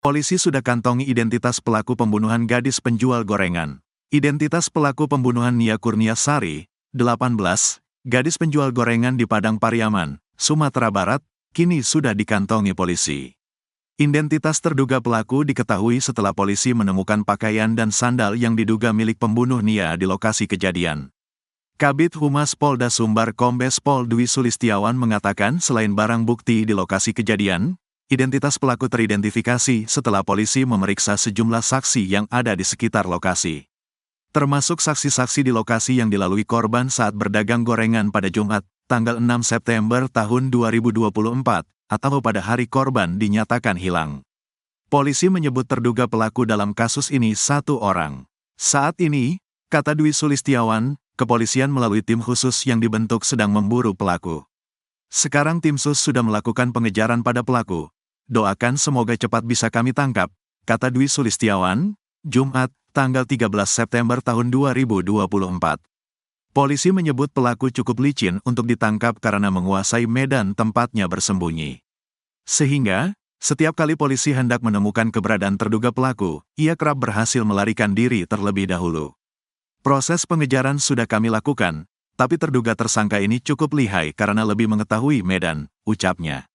Polisi sudah kantongi identitas pelaku pembunuhan gadis penjual gorengan. Identitas pelaku pembunuhan Nia Kurniasari, 18, gadis penjual gorengan di Padang Pariaman, Sumatera Barat, kini sudah dikantongi polisi. Identitas terduga pelaku diketahui setelah polisi menemukan pakaian dan sandal yang diduga milik pembunuh Nia di lokasi kejadian. Kabid Humas Polda Sumbar Kombes Pol Dwi Sulistiawan mengatakan selain barang bukti di lokasi kejadian, identitas pelaku teridentifikasi setelah polisi memeriksa sejumlah saksi yang ada di sekitar lokasi. Termasuk saksi-saksi di lokasi yang dilalui korban saat berdagang gorengan pada Jumat, tanggal 6 September tahun 2024, atau pada hari korban dinyatakan hilang. Polisi menyebut terduga pelaku dalam kasus ini satu orang. Saat ini, kata Dwi Sulistiawan, kepolisian melalui tim khusus yang dibentuk sedang memburu pelaku. Sekarang tim sus sudah melakukan pengejaran pada pelaku. Doakan semoga cepat bisa kami tangkap, kata Dwi Sulistiawan, Jumat, tanggal 13 September tahun 2024. Polisi menyebut pelaku cukup licin untuk ditangkap karena menguasai medan tempatnya bersembunyi. Sehingga, setiap kali polisi hendak menemukan keberadaan terduga pelaku, ia kerap berhasil melarikan diri terlebih dahulu. Proses pengejaran sudah kami lakukan, tapi terduga tersangka ini cukup lihai karena lebih mengetahui medan, ucapnya.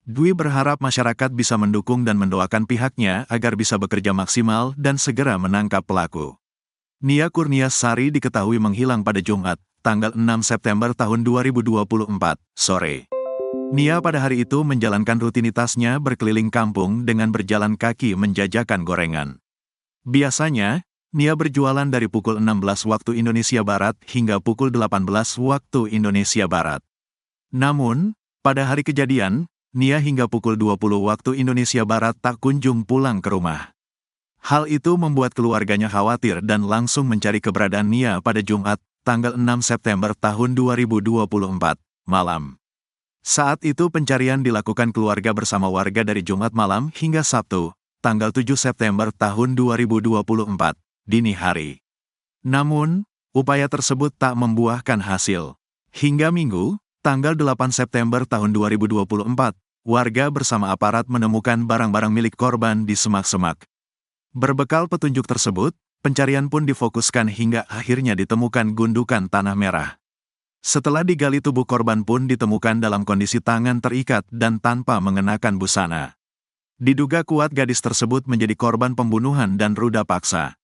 Dwi berharap masyarakat bisa mendukung dan mendoakan pihaknya agar bisa bekerja maksimal dan segera menangkap pelaku. Nia Kurniasari diketahui menghilang pada Jumat, tanggal 6 September tahun 2024, sore. Nia pada hari itu menjalankan rutinitasnya berkeliling kampung dengan berjalan kaki menjajakan gorengan. Biasanya, Nia berjualan dari pukul 16 waktu Indonesia Barat hingga pukul 18 waktu Indonesia Barat. Namun, pada hari kejadian, Nia hingga pukul 20 waktu Indonesia Barat tak kunjung pulang ke rumah. Hal itu membuat keluarganya khawatir dan langsung mencari keberadaan Nia pada Jumat, tanggal 6 September tahun 2024, malam. Saat itu pencarian dilakukan keluarga bersama warga dari Jumat malam hingga Sabtu, tanggal 7 September tahun 2024, dini hari. Namun, upaya tersebut tak membuahkan hasil. Hingga Minggu, tanggal 8 September tahun 2024, warga bersama aparat menemukan barang-barang milik korban di semak-semak. Berbekal petunjuk tersebut, pencarian pun difokuskan hingga akhirnya ditemukan gundukan tanah merah. Setelah digali tubuh korban pun ditemukan dalam kondisi tangan terikat dan tanpa mengenakan busana. Diduga kuat gadis tersebut menjadi korban pembunuhan dan ruda paksa.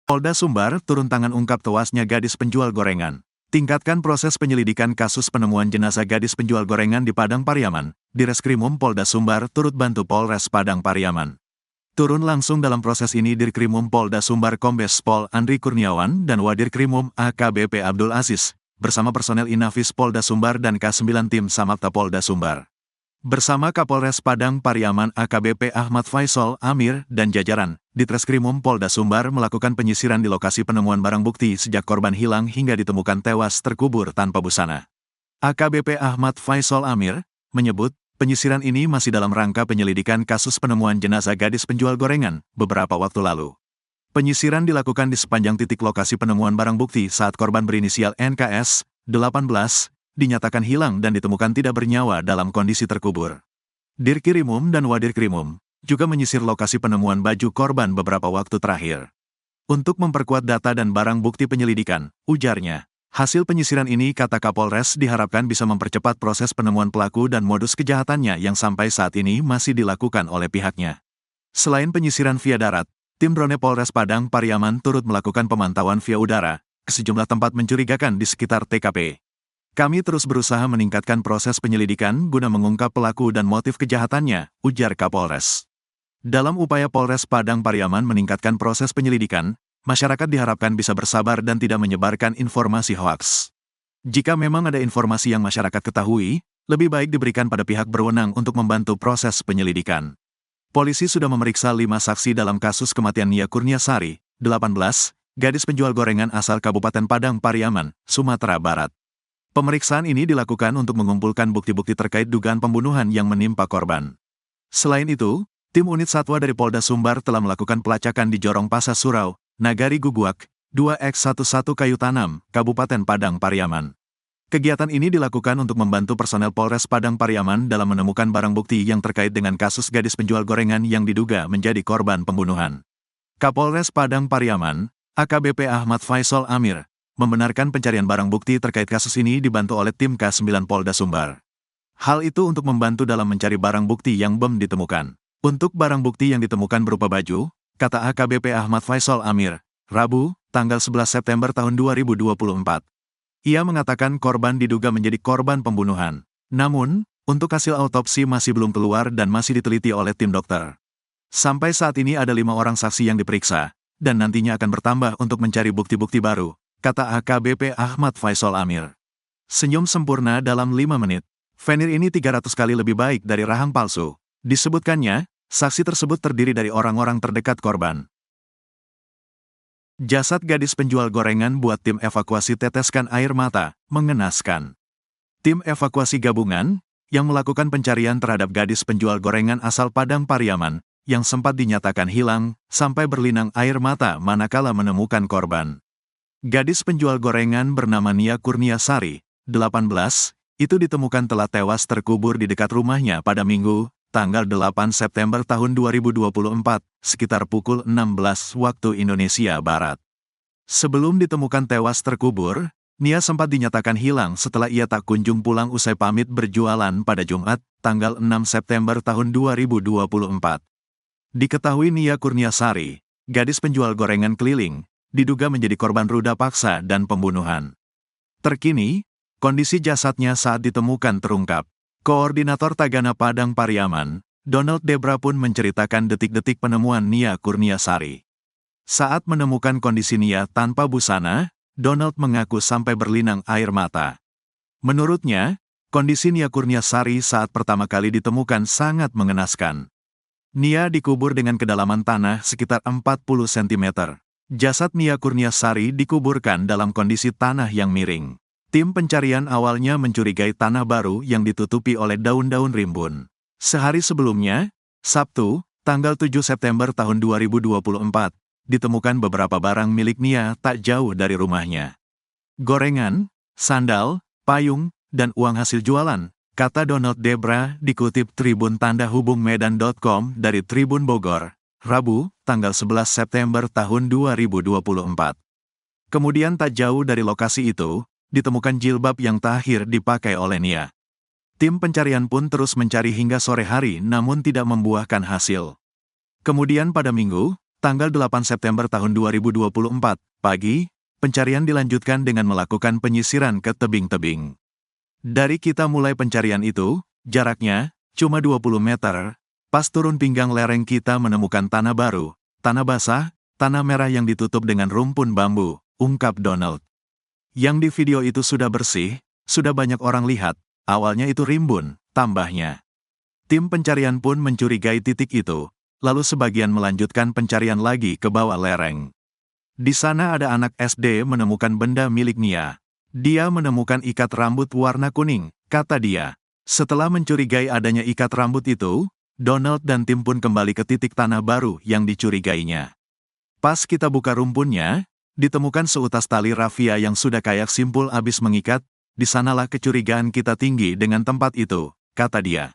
Polda Sumbar turun tangan ungkap tewasnya gadis penjual gorengan. Tingkatkan proses penyelidikan kasus penemuan jenazah gadis penjual gorengan di Padang Pariaman. Direskrimum Polda Sumbar turut bantu Polres Padang Pariaman. Turun langsung dalam proses ini Dirkrimum Polda Sumbar Kombes Pol Andri Kurniawan dan Wadirkrimum AKBP Abdul Aziz, bersama personel Inafis Polda Sumbar dan K9 Tim Samapta Polda Sumbar. Bersama Kapolres Padang Pariaman AKBP Ahmad Faisal Amir dan jajaran, Ditreskrimum Polda Sumbar melakukan penyisiran di lokasi penemuan barang bukti sejak korban hilang hingga ditemukan tewas terkubur tanpa busana. AKBP Ahmad Faisal Amir menyebut, penyisiran ini masih dalam rangka penyelidikan kasus penemuan jenazah gadis penjual gorengan beberapa waktu lalu. Penyisiran dilakukan di sepanjang titik lokasi penemuan barang bukti saat korban berinisial NKS, 18, dinyatakan hilang dan ditemukan tidak bernyawa dalam kondisi terkubur. Dirkrimum dan Wadirkrimum juga menyisir lokasi penemuan baju korban beberapa waktu terakhir. Untuk memperkuat data dan barang bukti penyelidikan, ujarnya, hasil penyisiran ini kata Kapolres diharapkan bisa mempercepat proses penemuan pelaku dan modus kejahatannya yang sampai saat ini masih dilakukan oleh pihaknya. Selain penyisiran via darat, tim drone Polres Padang Pariaman turut melakukan pemantauan via udara ke sejumlah tempat mencurigakan di sekitar TKP. Kami terus berusaha meningkatkan proses penyelidikan guna mengungkap pelaku dan motif kejahatannya, ujar Kapolres. Dalam upaya Polres Padang Pariaman meningkatkan proses penyelidikan, masyarakat diharapkan bisa bersabar dan tidak menyebarkan informasi hoaks. Jika memang ada informasi yang masyarakat ketahui, lebih baik diberikan pada pihak berwenang untuk membantu proses penyelidikan. Polisi sudah memeriksa 5 saksi dalam kasus kematian Nia Kurniasari, 18, gadis penjual gorengan asal Kabupaten Padang Pariaman, Sumatera Barat. Pemeriksaan ini dilakukan untuk mengumpulkan bukti-bukti terkait dugaan pembunuhan yang menimpa korban. Selain itu, tim unit satwa dari Polda Sumbar telah melakukan pelacakan di Jorong Pasa Surau, Nagari Guguak, 2x11 Kayu Tanam, Kabupaten Padang Pariaman. Kegiatan ini dilakukan untuk membantu personel Polres Padang Pariaman dalam menemukan barang bukti yang terkait dengan kasus gadis penjual gorengan yang diduga menjadi korban pembunuhan. Kapolres Padang Pariaman, AKBP Ahmad Faisal Amir, membenarkan pencarian barang bukti terkait kasus ini dibantu oleh tim K9 Polda Sumbar. Hal itu untuk membantu dalam mencari barang bukti yang belum ditemukan. Untuk barang bukti yang ditemukan berupa baju, kata AKBP Ahmad Faisal Amir, Rabu, tanggal 11 September tahun 2024. Ia mengatakan korban diduga menjadi korban pembunuhan. Namun, untuk hasil autopsi masih belum keluar dan masih diteliti oleh tim dokter. Sampai saat ini ada 5 orang saksi yang diperiksa, dan nantinya akan bertambah untuk mencari bukti-bukti baru, kata AKBP Ahmad Faisal Amir. Senyum sempurna dalam 5 menit. Venir ini 300 kali lebih baik dari rahang palsu. Disebutkannya, saksi tersebut terdiri dari orang-orang terdekat korban. Jasad gadis penjual gorengan buat tim evakuasi teteskan air mata, mengenaskan. Tim evakuasi gabungan, yang melakukan pencarian terhadap gadis penjual gorengan asal Padang Pariaman, yang sempat dinyatakan hilang, sampai berlinang air mata manakala menemukan korban. Gadis penjual gorengan bernama Nia Kurniasari, 18, itu ditemukan telah tewas terkubur di dekat rumahnya pada Minggu, tanggal 8 September tahun 2024, sekitar pukul 16 waktu Indonesia Barat. Sebelum ditemukan tewas terkubur, Nia sempat dinyatakan hilang setelah ia tak kunjung pulang usai pamit berjualan pada Jumat, tanggal 6 September tahun 2024. Diketahui Nia Kurniasari, gadis penjual gorengan keliling, diduga menjadi korban ruda paksa dan pembunuhan. Terkini, kondisi jasadnya saat ditemukan terungkap. Koordinator Tagana Padang Pariaman, Donald Debra pun menceritakan detik-detik penemuan Nia Kurniasari. Saat menemukan kondisi Nia tanpa busana, Donald mengaku sampai berlinang air mata. Menurutnya, kondisi Nia Kurniasari saat pertama kali ditemukan sangat mengenaskan. Nia dikubur dengan kedalaman tanah sekitar 40 cm. Jasad Nia Kurniasari dikuburkan dalam kondisi tanah yang miring. Tim pencarian awalnya mencurigai tanah baru yang ditutupi oleh daun-daun rimbun. Sehari sebelumnya, Sabtu, tanggal 7 September tahun 2024, ditemukan beberapa barang milik Nia tak jauh dari rumahnya. Gorengan, sandal, payung, dan uang hasil jualan, kata Donald Debra dikutip Tribun Tanda Hubung Medan.com dari Tribun Bogor, Rabu, tanggal 11 September tahun 2024. Kemudian tak jauh dari lokasi itu, ditemukan jilbab yang terakhir dipakai oleh Nia. Tim pencarian pun terus mencari hingga sore hari namun tidak membuahkan hasil. Kemudian pada Minggu, tanggal 8 September tahun 2024, pagi, pencarian dilanjutkan dengan melakukan penyisiran ke tebing-tebing. Dari kita mulai pencarian itu, jaraknya cuma 20 meter, pas turun pinggang lereng kita menemukan tanah baru, tanah basah, tanah merah yang ditutup dengan rumpun bambu, ungkap Donald. Yang di video itu sudah bersih, sudah banyak orang lihat, awalnya itu rimbun, tambahnya. Tim pencarian pun mencurigai titik itu, lalu sebagian melanjutkan pencarian lagi ke bawah lereng. Di sana ada anak SD menemukan benda milik Nia. Dia menemukan ikat rambut warna kuning, kata dia. Setelah mencurigai adanya ikat rambut itu, Donald dan tim pun kembali ke titik tanah baru yang dicurigainya. Pas kita buka rumpunnya, ditemukan seutas tali rafia yang sudah kayak simpul abis mengikat, di sanalah kecurigaan kita tinggi dengan tempat itu, kata dia.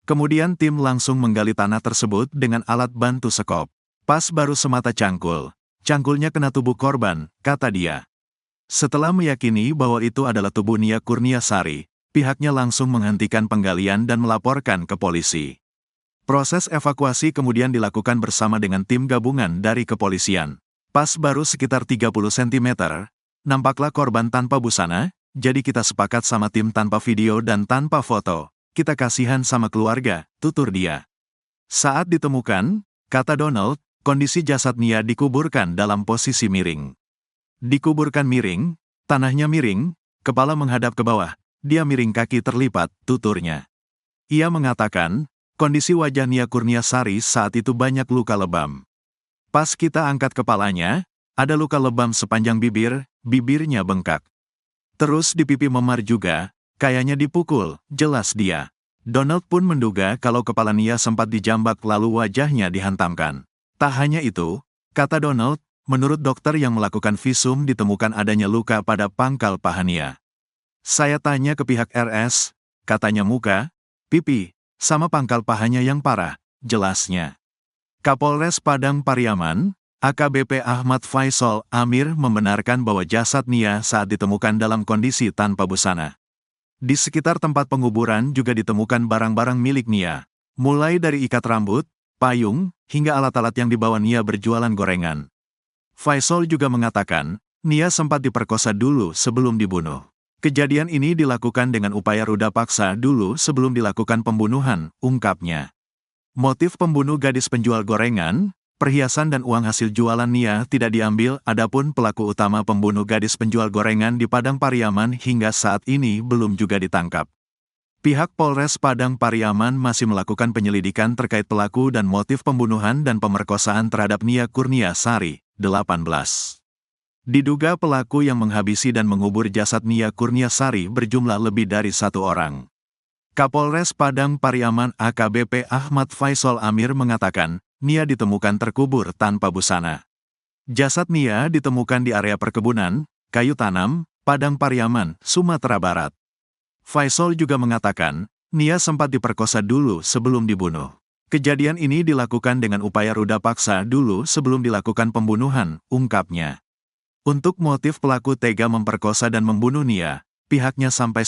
Kemudian tim langsung menggali tanah tersebut dengan alat bantu sekop. Pas baru semata cangkul, cangkulnya kena tubuh korban, kata dia. Setelah meyakini bahwa itu adalah tubuh Nia Kurniasari, pihaknya langsung menghentikan penggalian dan melaporkan ke polisi. Proses evakuasi kemudian dilakukan bersama dengan tim gabungan dari kepolisian. Pas baru sekitar 30 cm, nampaklah korban tanpa busana, jadi kita sepakat sama tim tanpa video dan tanpa foto. Kita kasihan sama keluarga, tutur dia. Saat ditemukan, kata Donald, kondisi jasad Nia dikuburkan dalam posisi miring. Dikuburkan miring, tanahnya miring, kepala menghadap ke bawah, dia miring kaki terlipat, tuturnya. Ia mengatakan, kondisi wajah Nia Kurniasari saat itu banyak luka lebam. Pas kita angkat kepalanya, ada luka lebam sepanjang bibir, bibirnya bengkak. Terus di pipi memar juga, kayaknya dipukul, jelas dia. Donald pun menduga kalau kepala Nia sempat dijambak lalu wajahnya dihantamkan. Tak hanya itu, kata Donald, menurut dokter yang melakukan visum ditemukan adanya luka pada pangkal paha Nia. Saya tanya ke pihak RS, katanya muka, pipi, sama pangkal pahanya yang parah, jelasnya. Kapolres Padang Pariaman, AKBP Ahmad Faisal Amir membenarkan bahwa jasad Nia saat ditemukan dalam kondisi tanpa busana. Di sekitar tempat penguburan juga ditemukan barang-barang milik Nia, mulai dari ikat rambut, payung, hingga alat-alat yang dibawa Nia berjualan gorengan. Faisal juga mengatakan, Nia sempat diperkosa dulu sebelum dibunuh. Kejadian ini dilakukan dengan upaya ruda paksa dulu sebelum dilakukan pembunuhan, ungkapnya. Motif pembunuh gadis penjual gorengan, perhiasan dan uang hasil jualan Nia tidak diambil, adapun pelaku utama pembunuh gadis penjual gorengan di Padang Pariaman hingga saat ini belum juga ditangkap. Pihak Polres Padang Pariaman masih melakukan penyelidikan terkait pelaku dan motif pembunuhan dan pemerkosaan terhadap Nia Kurniasari, 18. Diduga pelaku yang menghabisi dan mengubur jasad Nia Kurniasari berjumlah lebih dari 1 orang. Kapolres Padang Pariaman AKBP Ahmad Faisal Amir mengatakan, Nia ditemukan terkubur tanpa busana. Jasad Nia ditemukan di area perkebunan, kayu tanam, Padang Pariaman, Sumatera Barat. Faisal juga mengatakan, Nia sempat diperkosa dulu sebelum dibunuh. Kejadian ini dilakukan dengan upaya ruda paksa dulu sebelum dilakukan pembunuhan, ungkapnya. Untuk motif pelaku tega memperkosa dan membunuh Nia, pihaknya sampai